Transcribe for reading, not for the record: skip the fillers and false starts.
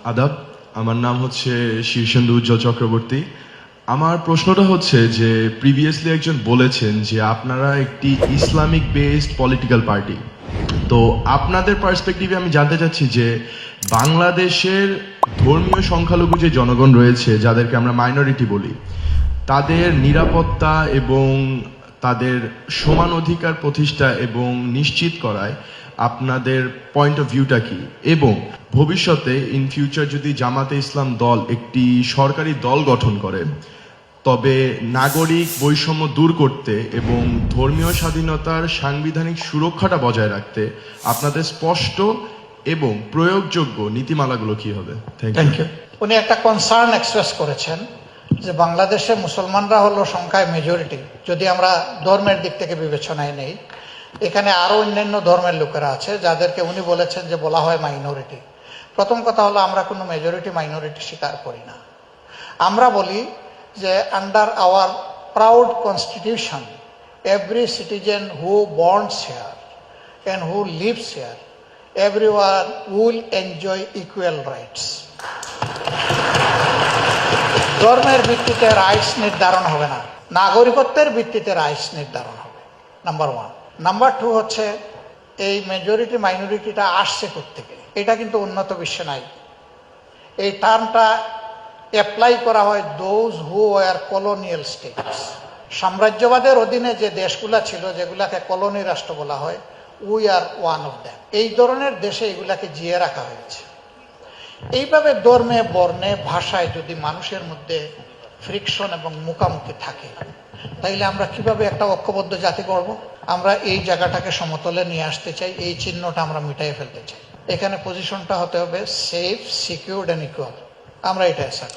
আদাব, আমার নাম হচ্ছে শীর্ষেন্দু উজ্জ্বল চক্রবর্তী। আমার প্রশ্নটা হচ্ছে যে প্রিভিয়াসলি একজন বলেছেন যে আপনারা একটি ইসলামিক বেসড পলিটিক্যাল পার্টি। তো আপনাদের পার্সপেক্টিভে আমি জানতে চাচ্ছি যে বাংলাদেশের ধর্মীয় সংখ্যালঘু যে জনগণ রয়েছে, যাদেরকে আমরা মাইনরিটি বলি, তাদের নিরাপত্তা এবং তাদের সমান অধিকার প্রতিষ্ঠা এবং নিশ্চিত করায় আপনাদের পয়েন্ট অফ ভিউটা কি, এবং ভবিষ্যতে ইন ফিউচার যদি জামাতে ইসলাম দল একটি সরকারি দল গঠন করে, তবে নাগরিক বৈষম্য দূর করতে এবং ধর্মীয় স্বাধীনতার সাংবিধানিক সুরক্ষাটা বজায় রাখতে আপনাদের স্পষ্ট এবং প্রয়োগযোগ্য নীতিমালাগুলো কি হবে? Thank you. উনি একটা কনসার্ন এক্সপ্রেস করেছেন যে বাংলাদেশে মুসলমানরা হলো সংখ্যায় মেজরিটি, যদি আমরা ধর্মের দিক থেকে বিবেচনায় নেই। এখানে আরো অন্যান্য ধর্মের লোকেরা আছে যাদেরকে উনি বলেছেন যে বলা হয় মাইনরিটি। প্রথম কথা হলো আমরা কোনো মেজরিটি মাইনরিটি স্বীকার করি না। আমরা বলি যে under our proud constitution every citizen who borns here and who lives here, everyone will enjoy equal rights. ধর্মের ভিত্তিতে রাইটস নির্ধারণ হবে না, নাগরিকত্বের ভিত্তিতে রাইটস নির্ধারণ হবে, নাম্বার ওয়ান। নাম্বার টু হচ্ছে এই মেজরিটি মাইনরিটিটা আসছে কোত্থেকে, এটা কিন্তু উন্নত বিশ্বে নাই। এই টার্মটা অ্যাপ্লাই করা হয় those who are colonial states. সাম্রাজ্যবাদের অধীনে যে দেশগুলা ছিল, যেগুলাকে কলোনি রাষ্ট্র বলা হয়, we are one of them. এই ধরনের দেশে এগুলাকে জিয়ে রাখা হয়েছে। এইভাবে ধর্মে, বর্ণে, ভাষায় যদি মানুষের মধ্যে ফ্রিকশন এবং মুখামুখি থাকে, তাইলে আমরা কিভাবে একটা ঐক্যবদ্ধ জাতি করব? আমরা এই জায়গাটাকে সমতলে নিয়ে আসতে চাই, এই চিহ্নটা আমরা মিটাই ফেলতে চাই। এখানে পজিশনটা হতে হবে সেফ, সিকিউরড অ্যান্ড ইকুয়াল। আমরা এটা অ্যাসার্ট